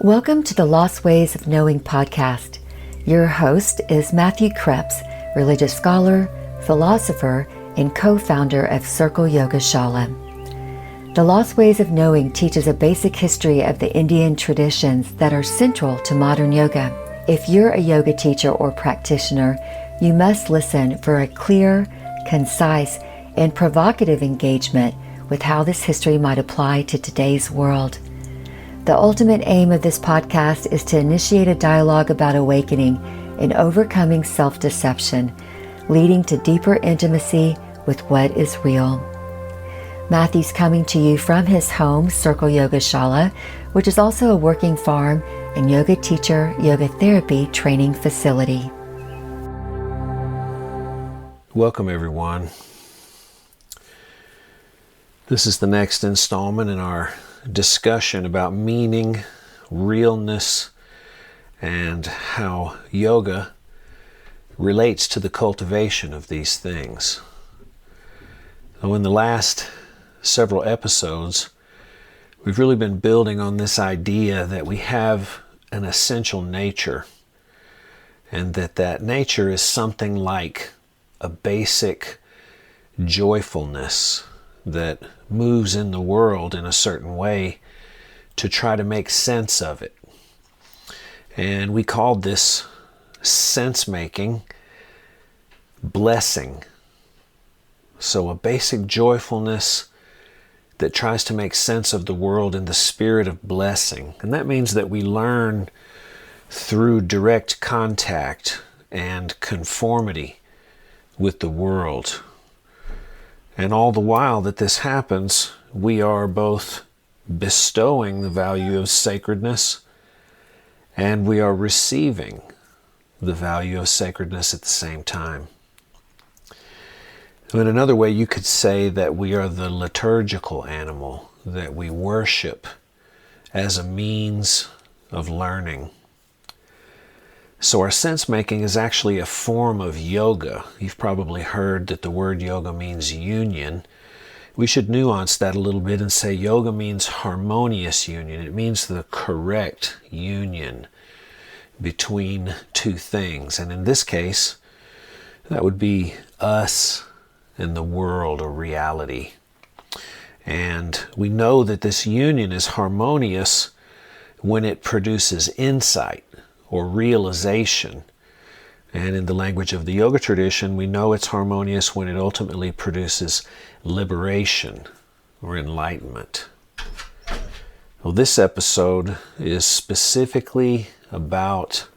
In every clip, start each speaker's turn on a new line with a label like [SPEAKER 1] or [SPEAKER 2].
[SPEAKER 1] Welcome to the Lost Ways of Knowing podcast. Your host is Matthew Krebs, religious scholar, philosopher, and co-founder of Circle Yoga Shala. The Lost Ways of Knowing teaches a basic history of the Indian traditions that are central to modern yoga. If you're a yoga teacher or practitioner, you must listen for a clear, concise, and provocative engagement with how this history might apply to today's world. The ultimate aim of this podcast is to initiate a dialogue about awakening and overcoming self-deception, leading to deeper intimacy with what is real. Matthew's coming to you from his home, Circle Yoga Shala, which is also a working farm and yoga teacher, yoga therapy training facility.
[SPEAKER 2] Welcome, everyone. This is the next installment in our discussion about meaning, realness, and how yoga relates to the cultivation of these things. So in the last several episodes, we've really been building on this idea that we have an essential nature, and that nature is something like a basic joyfulness that moves in the world in a certain way to try to make sense of it. And we called this sense-making blessing. So a basic joyfulness that tries to make sense of the world in the spirit of blessing. And that means that we learn through direct contact and conformity with the world. And all the while that this happens, we are both bestowing the value of sacredness and we are receiving the value of sacredness at the same time. In another way, you could say that we are the liturgical animal that we worship as a means of learning. So our sense-making is actually a form of yoga. You've probably heard that the word yoga means union. We should nuance that a little bit and say yoga means harmonious union. It means the correct union between two things. And in this case, that would be us and the world or reality. And we know that this union is harmonious when it produces insight or realization. And in the language of the yoga tradition, we know it's harmonious when it ultimately produces liberation or enlightenment. Well, this episode is specifically about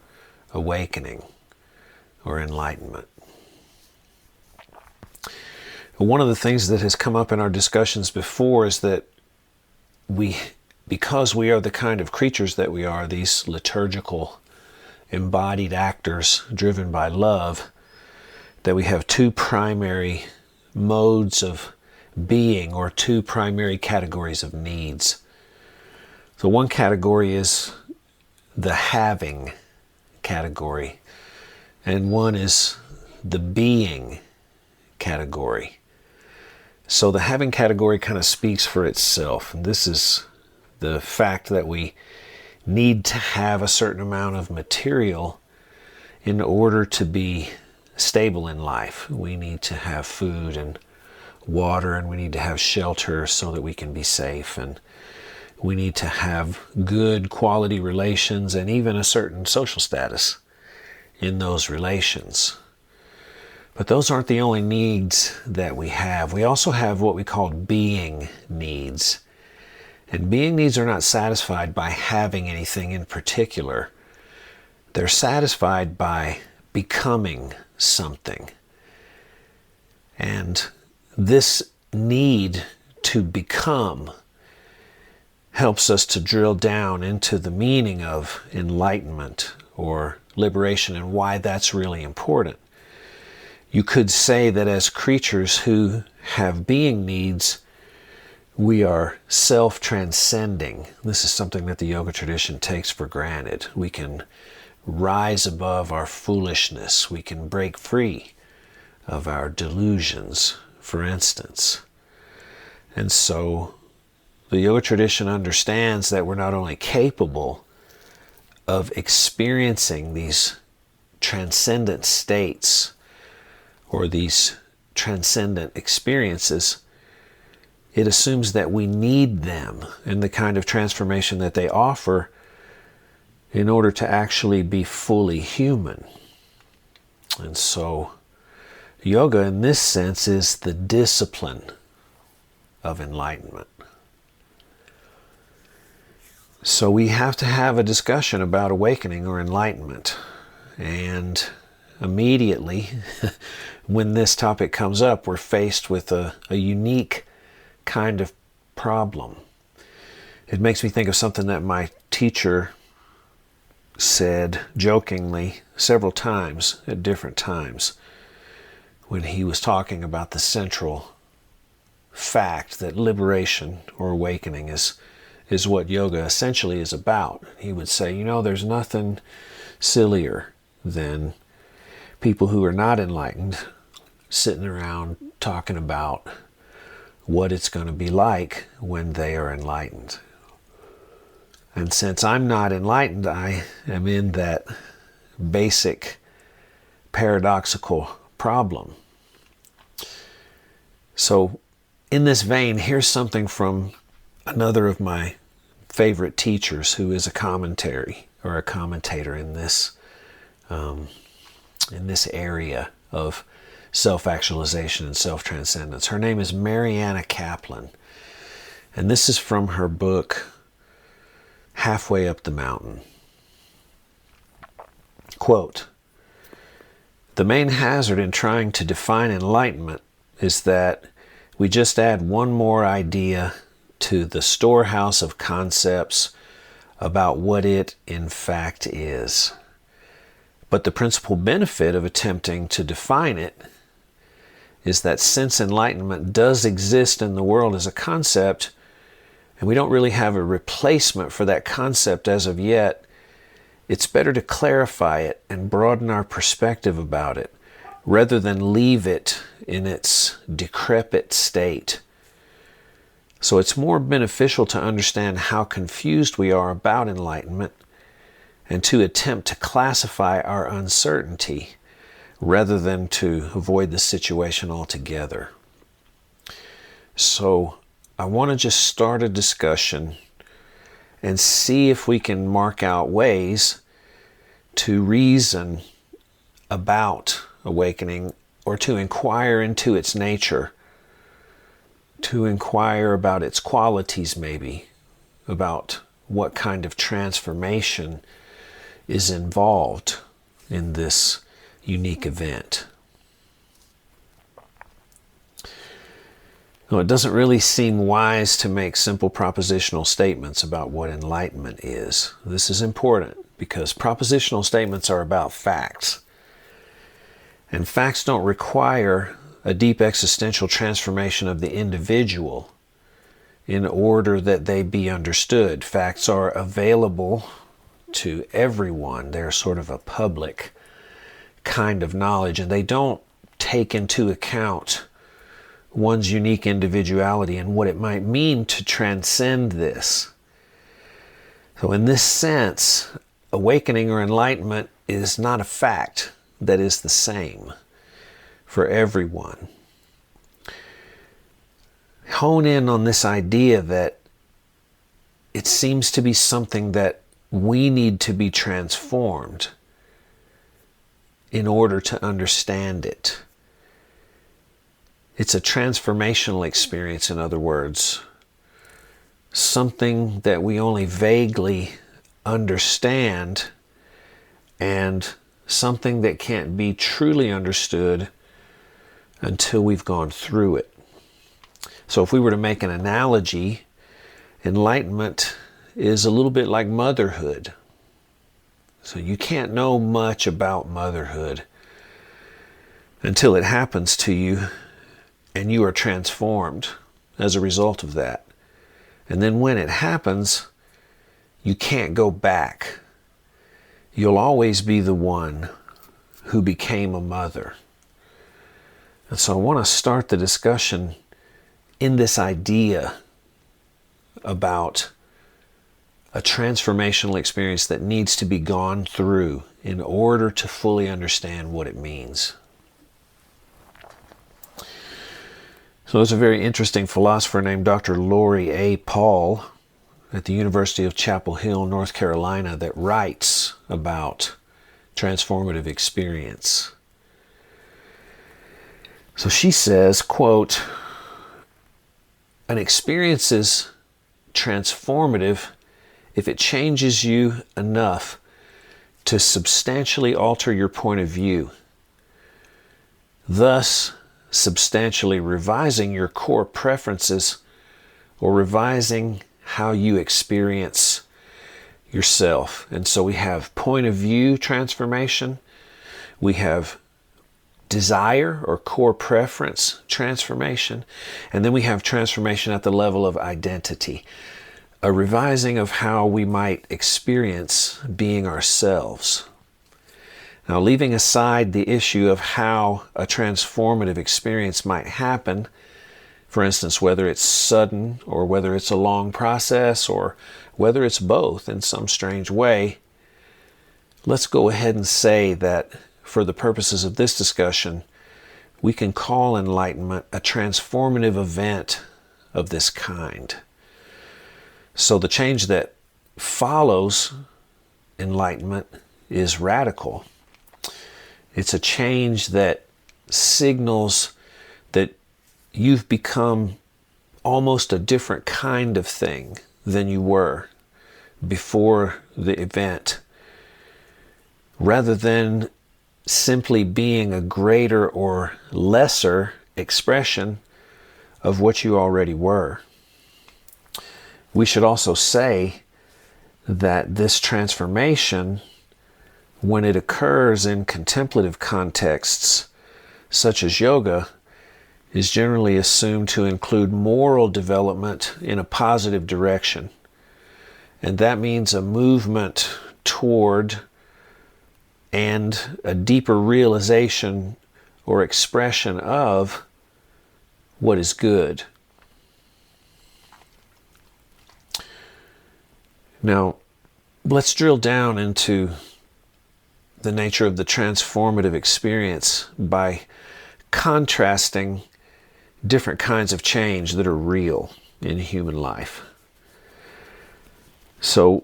[SPEAKER 2] awakening or enlightenment. One of the things that has come up in our discussions before is that because we are the kind of creatures that we are, these liturgical embodied actors driven by love, that we have two primary modes of being or two primary categories of needs. So one category is the having category, and one is the being category. So the having category kind of speaks for itself, and this is the fact that we need to have a certain amount of material in order to be stable in life. We need to have food and water, and we need to have shelter so that we can be safe, and we need to have good quality relations and even a certain social status in those relations. But those aren't the only needs that we have. We also have what we call being needs. And being needs are not satisfied by having anything in particular. They're satisfied by becoming something. And this need to become helps us to drill down into the meaning of enlightenment or liberation and why that's really important. You could say that as creatures who have being needs, we are self-transcending. This is something that the yoga tradition takes for granted. We can rise above our foolishness. We can break free of our delusions, for instance. And so the yoga tradition understands that we're not only capable of experiencing these transcendent states or these transcendent experiences, it assumes that we need them and the kind of transformation that they offer in order to actually be fully human. And so yoga in this sense is the discipline of enlightenment. So we have to have a discussion about awakening or enlightenment. And immediately when this topic comes up, we're faced with a unique kind of problem. It makes me think of something that my teacher said jokingly several times at different times when he was talking about the central fact that liberation or awakening is what yoga essentially is about. He would say, there's nothing sillier than people who are not enlightened sitting around talking about what it's going to be like when they are enlightened. And since I'm not enlightened, I am in that basic paradoxical problem. So in this vein, here's something from another of my favorite teachers who is a commentator in this area of self-actualization and self-transcendence. Her name is Mariana Kaplan, and this is from her book Halfway Up the Mountain. Quote, "The main hazard in trying to define enlightenment is that we just add one more idea to the storehouse of concepts about what it in fact is. But the principal benefit of attempting to define it is that since enlightenment does exist in the world as a concept, and we don't really have a replacement for that concept as of yet, it's better to clarify it and broaden our perspective about it, rather than leave it in its decrepit state. So it's more beneficial to understand how confused we are about enlightenment and to attempt to classify our uncertainty rather than to avoid the situation altogether." So I want to just start a discussion and see if we can mark out ways to reason about awakening or to inquire into its nature, to inquire about its qualities maybe, about what kind of transformation is involved in this unique event. Now, it doesn't really seem wise to make simple propositional statements about what enlightenment is. This is important because propositional statements are about facts. And facts don't require a deep existential transformation of the individual in order that they be understood. Facts are available to everyone. They're sort of a public kind of knowledge, and they don't take into account one's unique individuality and what it might mean to transcend this. So in this sense, awakening or enlightenment is not a fact that is the same for everyone. Hone in on this idea that it seems to be something that we need to be transformed in order to understand it. It's a transformational experience, in other words. Something that we only vaguely understand, and something that can't be truly understood until we've gone through it. So if we were to make an analogy, enlightenment is a little bit like motherhood. So you can't know much about motherhood until it happens to you and you are transformed as a result of that. And then when it happens, you can't go back. You'll always be the one who became a mother. And so I want to start the discussion in this idea about a transformational experience that needs to be gone through in order to fully understand what it means. So there's a very interesting philosopher named Dr. Lori A. Paul at the University of Chapel Hill, North Carolina, that writes about transformative experience. So she says, quote, "An experience is transformative if it changes you enough to substantially alter your point of view, thus substantially revising your core preferences or revising how you experience yourself." And so we have point of view transformation, we have desire or core preference transformation, and then we have transformation at the level of identity, a revising of how we might experience being ourselves. Now, leaving aside the issue of how a transformative experience might happen, for instance, whether it's sudden or whether it's a long process or whether it's both in some strange way, let's go ahead and say that for the purposes of this discussion, we can call enlightenment a transformative event of this kind. So the change that follows enlightenment is radical. It's a change that signals that you've become almost a different kind of thing than you were before the event, rather than simply being a greater or lesser expression of what you already were. We should also say that this transformation, when it occurs in contemplative contexts such as yoga, is generally assumed to include moral development in a positive direction. And that means a movement toward and a deeper realization or expression of what is good. Now, let's drill down into the nature of the transformative experience by contrasting different kinds of change that are real in human life. So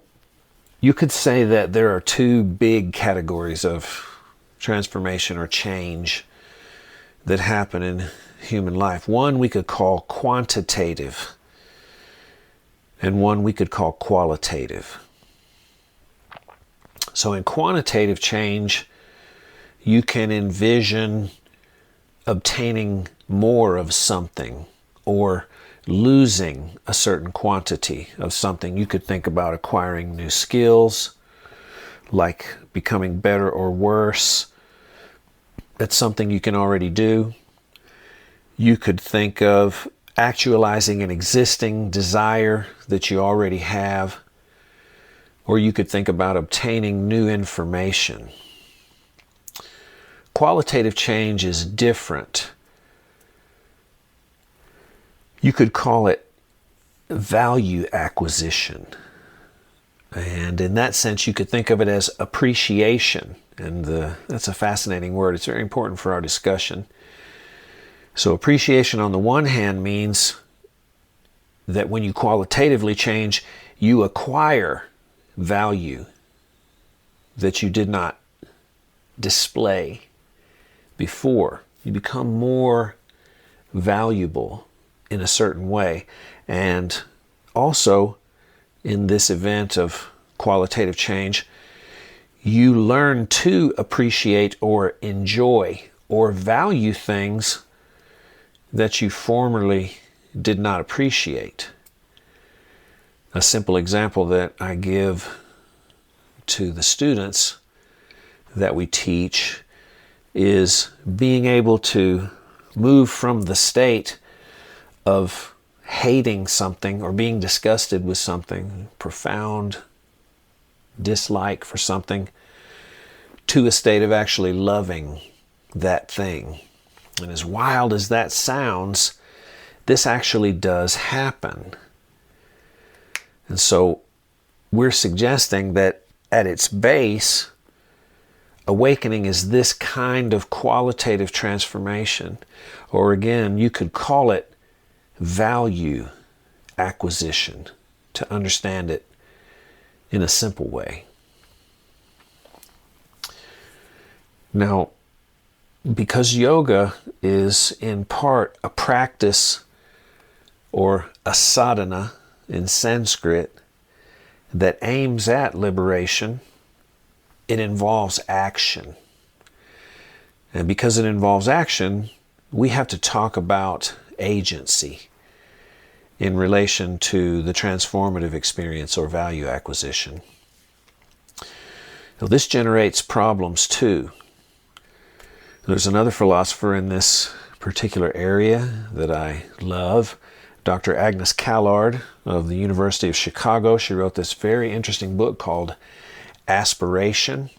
[SPEAKER 2] you could say that there are two big categories of transformation or change that happen in human life. One we could call quantitative, and one we could call qualitative. So in quantitative change, you can envision obtaining more of something or losing a certain quantity of something. You could think about acquiring new skills, like becoming better or worse at something you can already do. You could think of actualizing an existing desire that you already have, or you could think about obtaining new information. Qualitative change is different. You could call it value acquisition. And in that sense, you could think of it as appreciation. And that's a fascinating word. It's very important for our discussion. So appreciation on the one hand means that when you qualitatively change, you acquire value that you did not display before. You become more valuable in a certain way. And also, in this event of qualitative change, you learn to appreciate or enjoy or value things that you formerly did not appreciate. A simple example that I give to the students that we teach is being able to move from the state of hating something or being disgusted with something, profound dislike for something, to a state of actually loving that thing. And as wild as that sounds, this actually does happen. And so we're suggesting that at its base, awakening is this kind of qualitative transformation. Or again, you could call it value acquisition, to understand it in a simple way. Now, because yoga is in part a practice or a sadhana in Sanskrit that aims at liberation, it involves action. And because it involves action, we have to talk about agency in relation to the transformative experience or value acquisition. Now, this generates problems too. There's another philosopher in this particular area that I love, Dr. Agnes Callard of the University of Chicago. She wrote this very interesting book called Aspiration.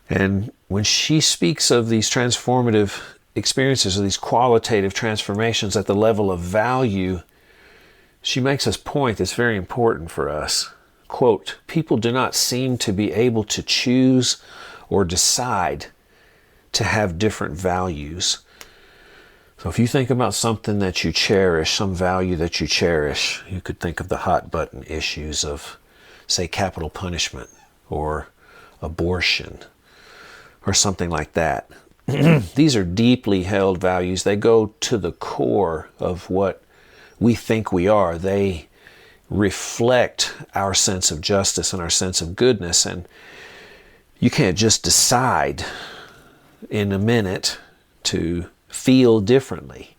[SPEAKER 2] And when she speaks of these transformative experiences or these qualitative transformations at the level of value, she makes this point that's very important for us. Quote, "People do not seem to be able to choose or decide to have different values." So if you think about something that you cherish, some value that you cherish, you could think of the hot button issues of, say, capital punishment or abortion or something like that. These are deeply held values. They go to the core of what we think we are. They reflect our sense of justice and our sense of goodness. And you can't just decide in a minute to feel differently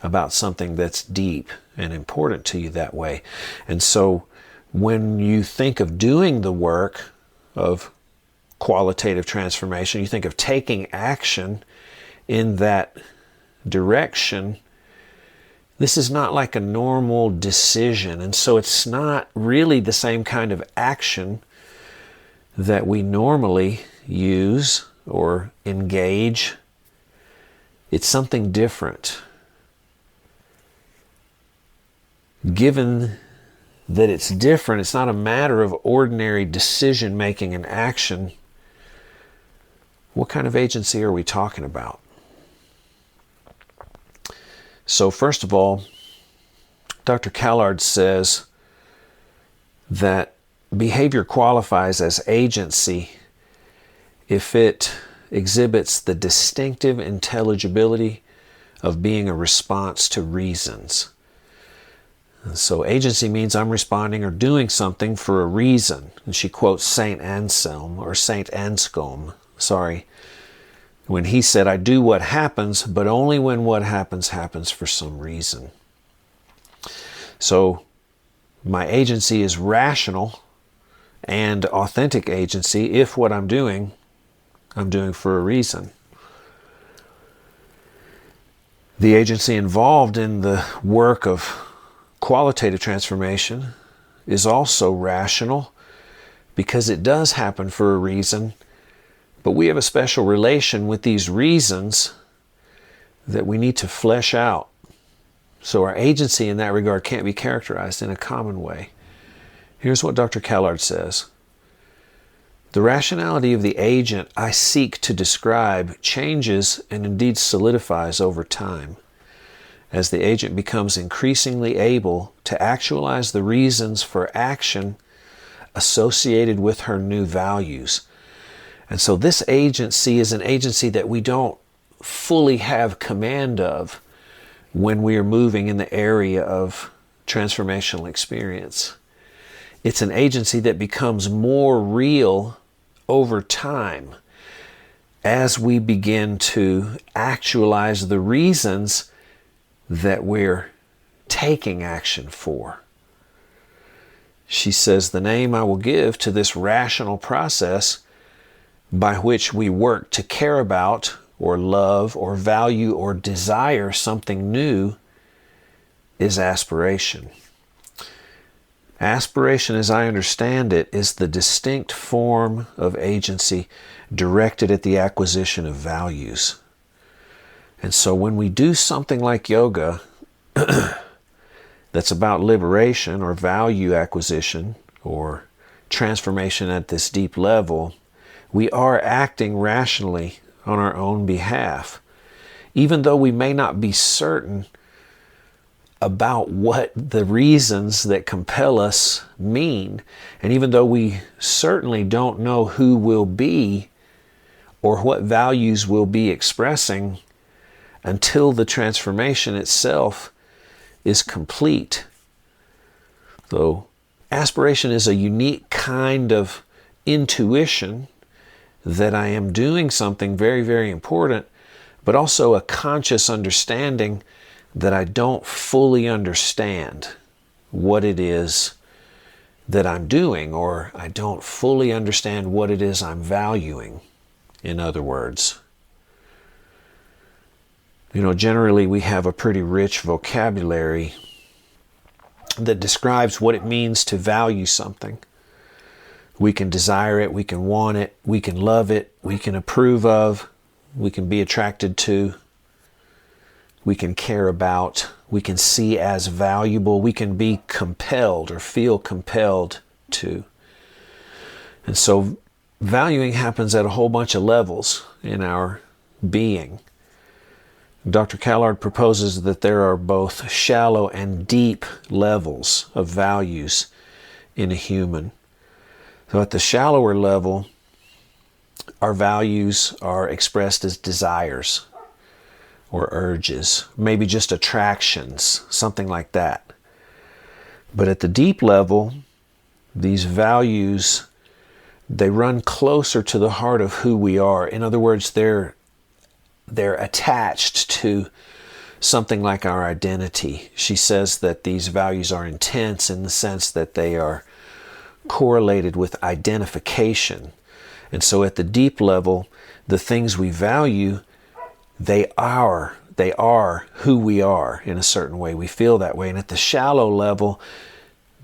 [SPEAKER 2] about something that's deep and important to you that way. And so when you think of doing the work of qualitative transformation, you think of taking action in that direction, this is not like a normal decision. And so it's not really the same kind of action that we normally use or engage. It's something different. Given that it's different, it's not a matter of ordinary decision making and action. What kind of agency are we talking about? So first of all, Dr. Callard says that behavior qualifies as agency if it exhibits the distinctive intelligibility of being a response to reasons. So agency means I'm responding or doing something for a reason. And she quotes Saint Anscombe, when he said, "I do what happens, but only when what happens happens for some reason." So my agency is rational and authentic agency if what I'm doing for a reason. The agency involved in the work of qualitative transformation is also rational because it does happen for a reason, but we have a special relation with these reasons that we need to flesh out. So our agency in that regard can't be characterized in a common way. Here's what Dr. Callard says. "The rationality of the agent I seek to describe changes and indeed solidifies over time, as the agent becomes increasingly able to actualize the reasons for action associated with her new values." And so this agency is an agency that we don't fully have command of when we are moving in the area of transformational experience. It's an agency that becomes more real over time as we begin to actualize the reasons that we're taking action for. She says, "The name I will give to this rational process by which we work to care about or love or value or desire something new is aspiration." Aspiration, as I understand it, is the distinct form of agency directed at the acquisition of values. And so when we do something like yoga, the that's about liberation or value acquisition or transformation at this deep level, we are acting rationally on our own behalf, even though we may not be certain about what the reasons that compel us mean. And even though we certainly don't know who will be or what values we'll be expressing until the transformation itself is complete. So aspiration is a unique kind of intuition that I am doing something very, very important, but also a conscious understanding that I don't fully understand what it is that I'm doing, or I don't fully understand what it is I'm valuing, in other words. Generally we have a pretty rich vocabulary that describes what it means to value something. We can desire it, we can want it, we can love it, we can approve of, we can be attracted to, we can care about, we can see as valuable, we can be compelled or feel compelled to. And so valuing happens at a whole bunch of levels in our being. Dr. Callard proposes that there are both shallow and deep levels of values in a human. So at the shallower level, our values are expressed as desires or urges, maybe just attractions, something like that. But at the deep level, these values, they run closer to the heart of who we are. In other words, they're attached to something like our identity. She says that these values are intense in the sense that they are correlated with identification. And so at the deep level, the things we value, they are who we are in a certain way. We feel that way. And at the shallow level,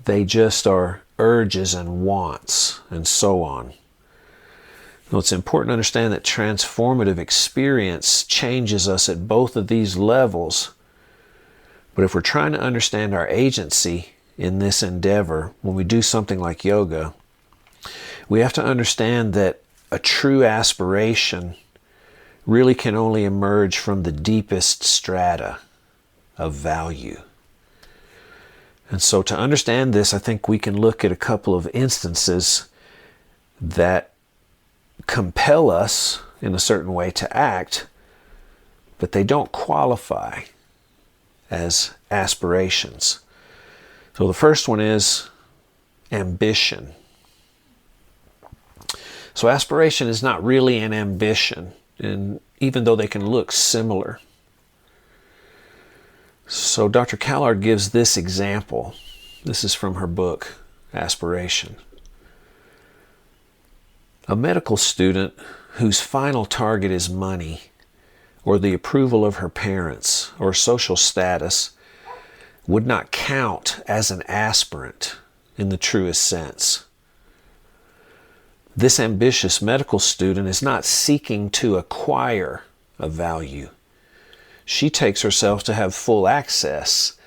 [SPEAKER 2] they just are urges and wants and so on. Now, it's important to understand that transformative experience changes us at both of these levels. But if we're trying to understand our agency in this endeavor, when we do something like yoga, we have to understand that a true aspiration really can only emerge from the deepest strata of value. And so to understand this, I think we can look at a couple of instances that compel us in a certain way to act, but they don't qualify as aspirations. So the first one is ambition. So aspiration is not really an ambition, and even though they can look similar. So Dr. Callard gives this example. This is from her book, Aspiration. A medical student whose final target is money, or the approval of her parents, or social status, would not count as an aspirant in the truest sense. This ambitious medical student is not seeking to acquire a value. She takes herself to have full access,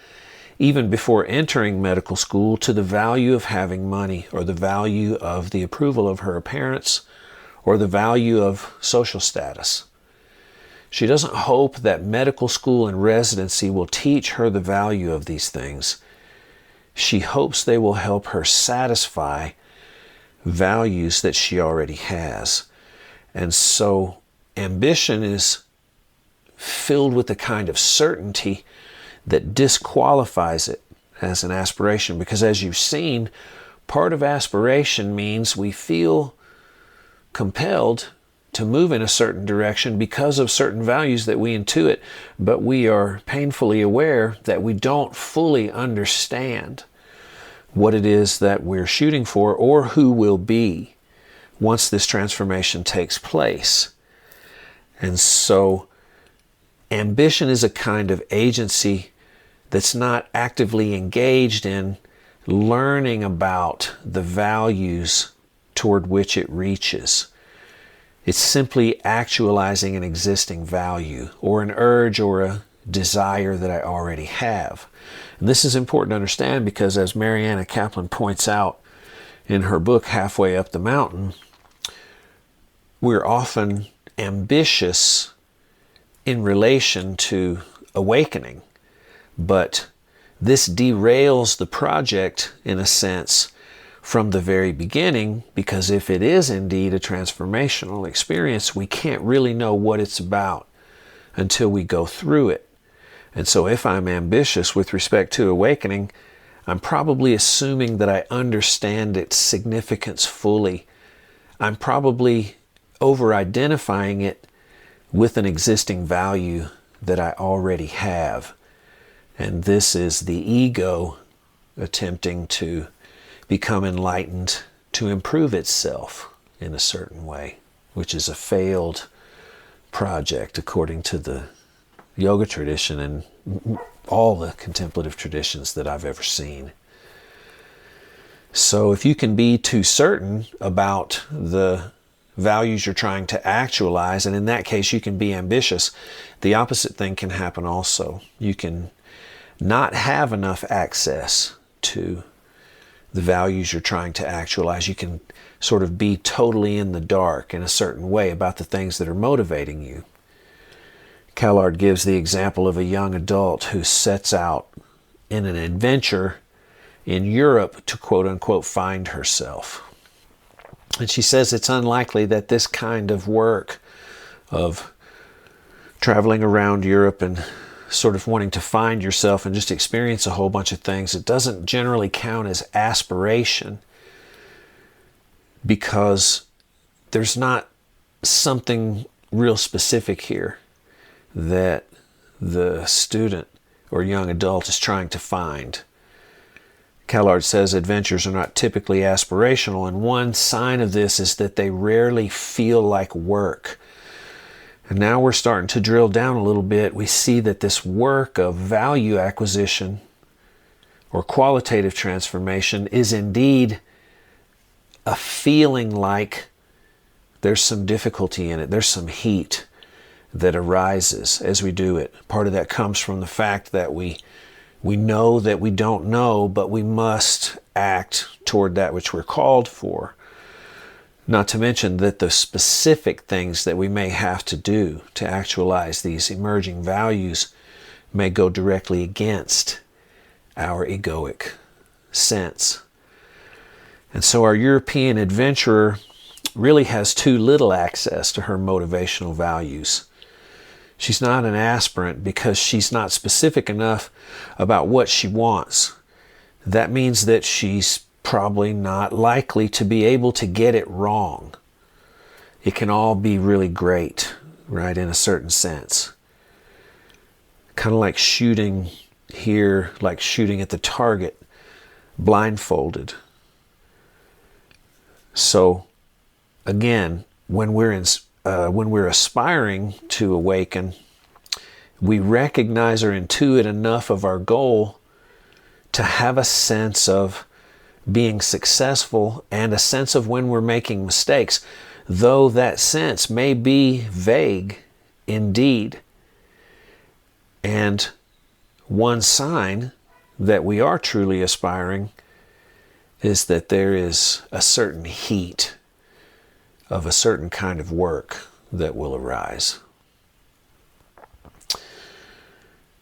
[SPEAKER 2] even before entering medical school, to the value of having money, or the value of the approval of her parents, or the value of social status. She doesn't hope that medical school and residency will teach her the value of these things. She hopes they will help her satisfy values that she already has. And so ambition is filled with a kind of certainty that disqualifies it as an aspiration, because as you've seen, part of aspiration means we feel compelled to move in a certain direction because of certain values that we intuit, but we are painfully aware that we don't fully understand what it is that we're shooting for or who will be once this transformation takes place. And so ambition is a kind of agency that's not actively engaged in learning about the values toward which it reaches. It's simply actualizing an existing value or an urge or a desire that I already have. And this is important to understand because, as Mariana Kaplan points out in her book, Halfway Up the Mountain, we're often ambitious in relation to awakening, but this derails the project in a sense from the very beginning, because if it is indeed a transformational experience, we can't really know what it's about until we go through it. And so if I'm ambitious with respect to awakening, I'm probably assuming that I understand its significance fully. I'm probably over-identifying it with an existing value that I already have. And this is the ego attempting to become enlightened, to improve itself in a certain way, which is a failed project according to the yoga tradition and all the contemplative traditions that I've ever seen. So if you can be too certain about the values you're trying to actualize, and in that case you can be ambitious, the opposite thing can happen also. You can not have enough access to the values you're trying to actualize. You can sort of be totally in the dark in a certain way about the things that are motivating you. Callard gives the example of a young adult who sets out in an adventure in Europe to quote-unquote find herself. And she says it's unlikely that this kind of work of traveling around Europe and sort of wanting to find yourself and just experience a whole bunch of things, it doesn't generally count as aspiration, because there's not something real specific here that the student or young adult is trying to find. Callard says adventures are not typically aspirational, and one sign of this is that they rarely feel like work. And now we're starting to drill down a little bit. We see that this work of value acquisition or qualitative transformation is indeed a feeling like there's some difficulty in it, there's some heat that arises as we do it. Part of that comes from the fact that we know that we don't know, but we must act toward that which we're called for. Not to mention that the specific things that we may have to do to actualize these emerging values may go directly against our egoic sense. And so our European adventurer really has too little access to her motivational values. She's not an aspirant because she's not specific enough about what she wants. That means that she's probably not likely to be able to get it wrong. It can all be really great, right, in a certain sense. Kind of like shooting here, like shooting at the target, blindfolded. So, again, when we're aspiring to awaken, we recognize or intuit enough of our goal to have a sense of being successful and a sense of when we're making mistakes, though that sense may be vague indeed. And one sign that we are truly aspiring is that there is a certain heat of a certain kind of work that will arise.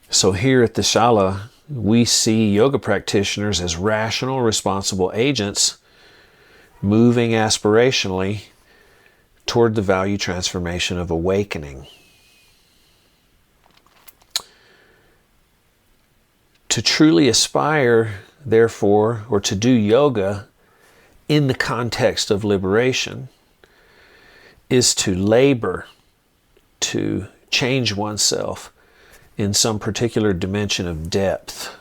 [SPEAKER 2] So here at the Shala, we see yoga practitioners as rational, responsible agents moving aspirationally toward the value transformation of awakening. To truly aspire, therefore, or to do yoga in the context of liberation is to labor, to change oneself in some particular dimension of depth.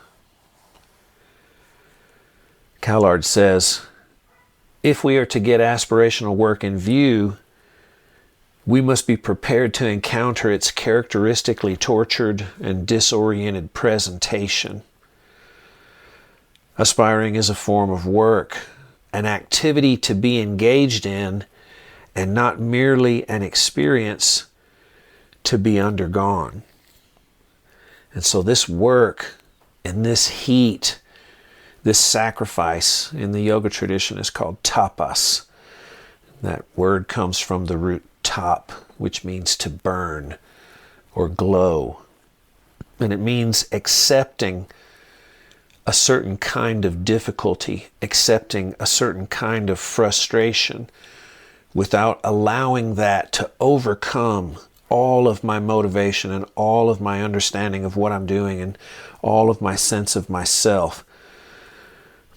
[SPEAKER 2] Callard says, if we are to get aspirational work in view, we must be prepared to encounter its characteristically tortured and disoriented presentation. Aspiring is a form of work, an activity to be engaged in, and not merely an experience to be undergone. And so this work And this heat, this sacrifice in the yoga tradition is called tapas. That word comes from the root tap, which means to burn or glow. And it means accepting a certain kind of difficulty, accepting a certain kind of frustration without allowing that to overcome all of my motivation and all of my understanding of what I'm doing and all of my sense of myself.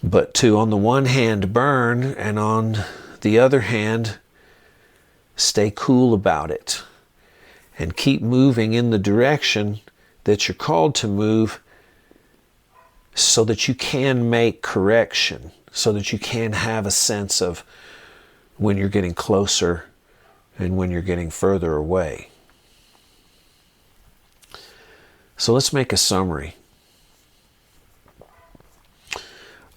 [SPEAKER 2] But to, on the one hand, burn, and on the other hand, stay cool about it and keep moving in the direction that you're called to move, so that you can make correction, so that you can have a sense of when you're getting closer and when you're getting further away. So let's make a summary.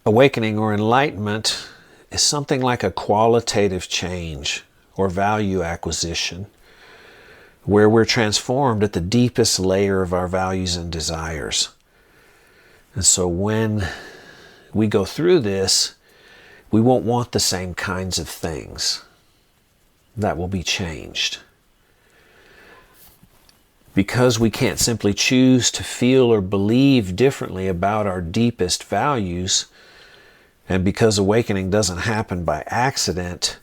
[SPEAKER 2] Awakening or enlightenment is something like a qualitative change or value acquisition, where we're transformed at the deepest layer of our values and desires. And so when we go through this, we won't want the same kinds of things. That will be changed. Because we can't simply choose to feel or believe differently about our deepest values, and because awakening doesn't happen by accident,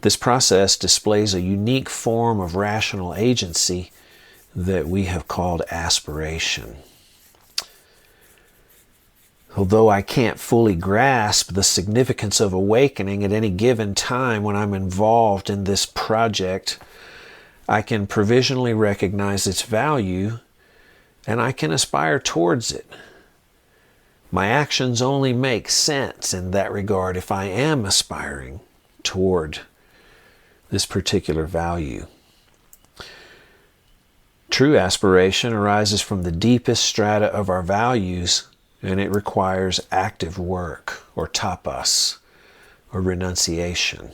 [SPEAKER 2] this process displays a unique form of rational agency that we have called aspiration. Although I can't fully grasp the significance of awakening at any given time when I'm involved in this project, I can provisionally recognize its value and I can aspire towards it. My actions only make sense in that regard if I am aspiring toward this particular value. True aspiration arises from the deepest strata of our values, and it requires active work, or tapas, or renunciation.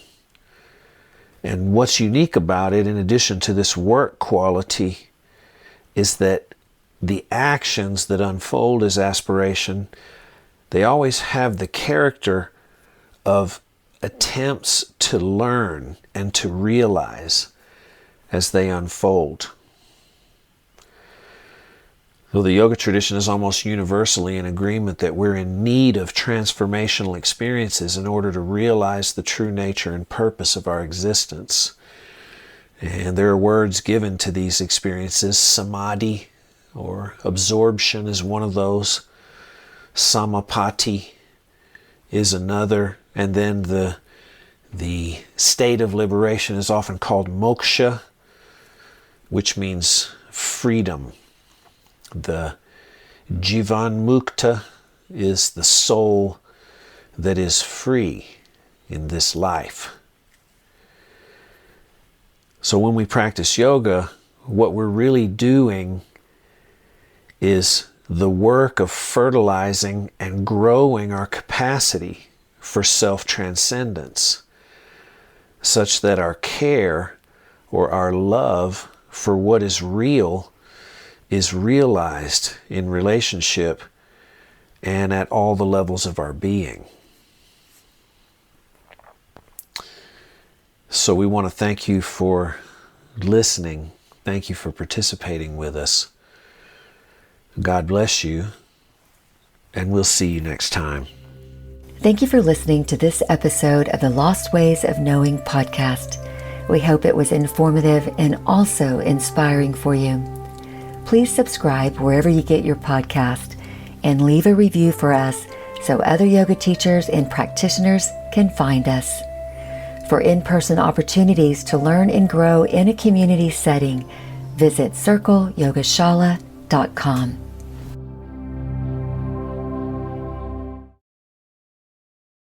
[SPEAKER 2] And what's unique about it, in addition to this work quality, is that the actions that unfold as aspiration, they always have the character of attempts to learn and to realize as they unfold. Though the yoga tradition is almost universally in agreement that we're in need of transformational experiences in order to realize the true nature and purpose of our existence. And there are words given to these experiences. Samadhi, or absorption, is one of those. Samapati is another. And then the state of liberation is often called moksha, which means freedom. The Jivan Mukta is the soul that is free in this life. So when we practice yoga, what we're really doing is the work of fertilizing and growing our capacity for self-transcendence, such that our care or our love for what is real is realized in relationship and at all the levels of our being. So we want to thank you for listening. Thank you for participating with us. God bless you, and we'll see you next time.
[SPEAKER 1] Thank you for listening to this episode of the Lost Ways of Knowing podcast. We hope it was informative and also inspiring for you. Please subscribe wherever you get your podcast and leave a review for us so other yoga teachers and practitioners can find us. For in-person opportunities to learn and grow in a community setting, visit circleyogashala.com.